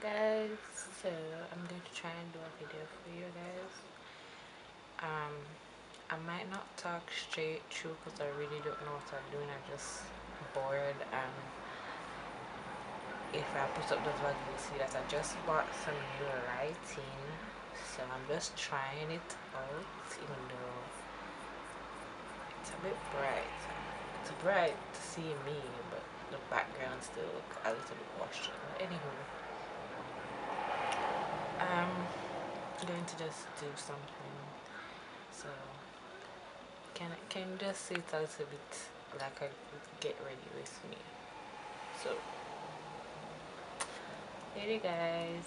Guys, so I'm going to try and do a video for you guys. I might not talk straight through because I really don't know what I'm doing. I'm just bored, and if I put up the vlog you'll see that I just bought some new lighting, so I'm just trying it out, even though it's a bit bright. It's bright to see me, but the background still look a little bit washed out. But anywho, I'm going to just do something, so can you just see it a little bit like I get ready with me. So here you guys.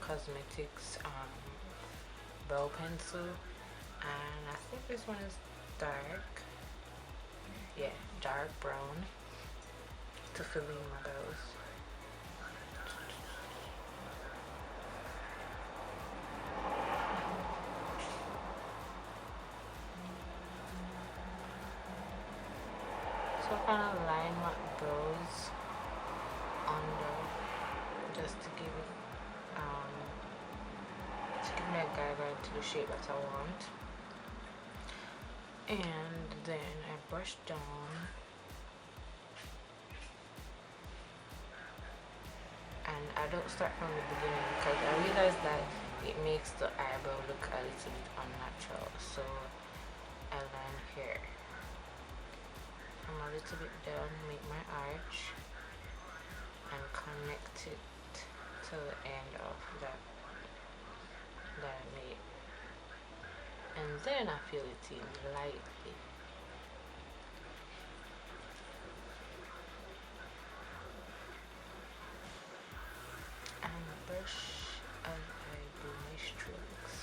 Cosmetics brow pencil, and I think this one is dark, yeah, dark brown, to fill in my brows. So I kind of line my brows under just to give it me a guideline to the shape that I want, and then I brush down and I don't start from the beginning because I realize that it makes the eyebrow look a little bit unnatural. So I line here from a little bit down, make my arch and connect it to the end of that I made, and then I fill it in lightly. And brush as I do my strokes.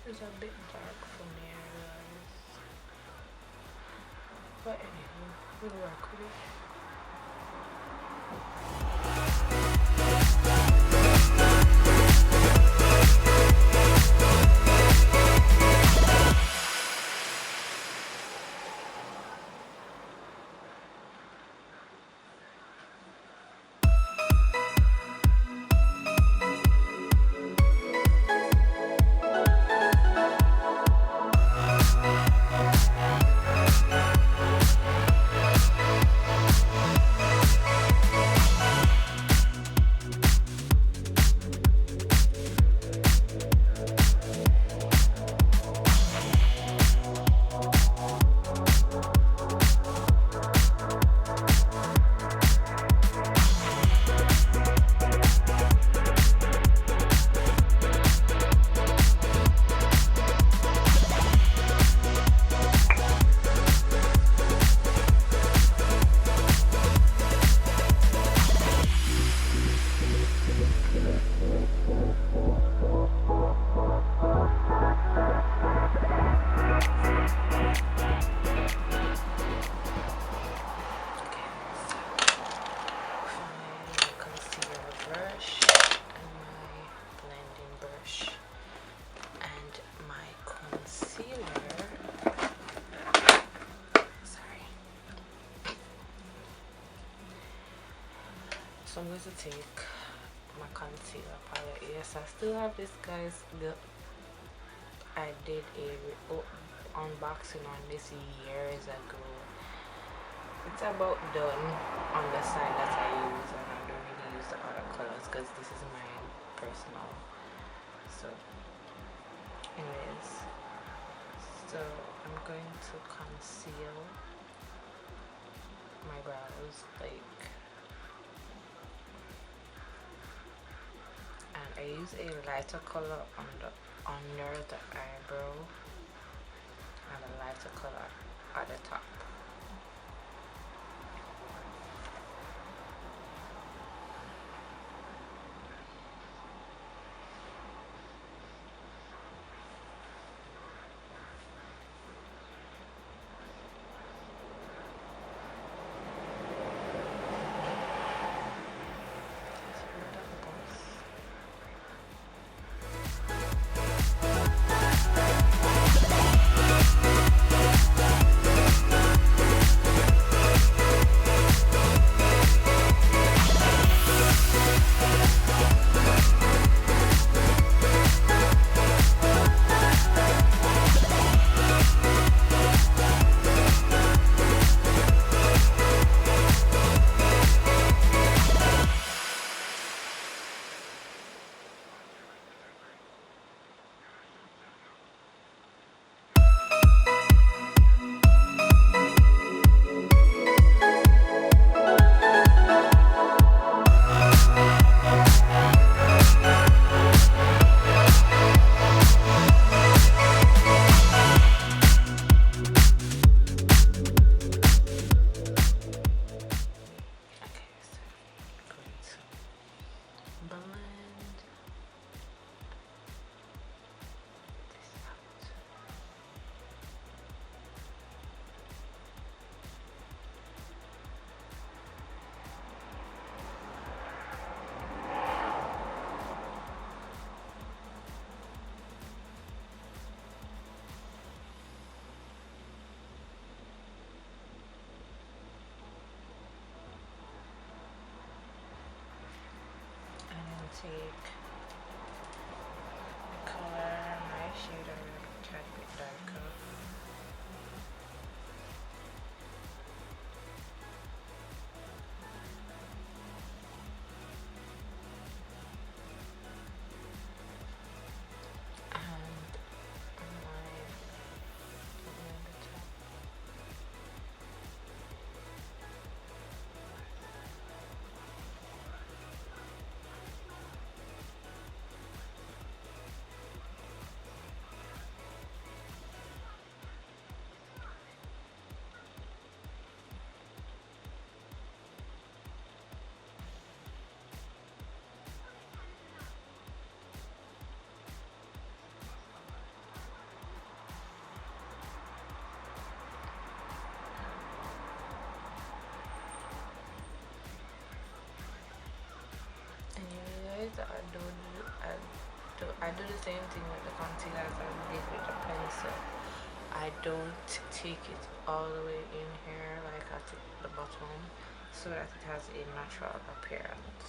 It's a bit dark for me, I realize. But anyway, we'll work with it. So I'm going to take my concealer palette. Yes, I still have this, guys. I did a unboxing on this years ago. It's about done on the side that I use, and I don't really use the other colors because this is mine personal. So anyways, so I'm going to conceal my brows, like, and I use a lighter color under the eyebrow and a lighter color at the top. Take the color, my shader, try to get darker. I do the same thing with the concealer as I did with the pencil. I don't take it all the way in here, like at the bottom, so that it has a natural appearance.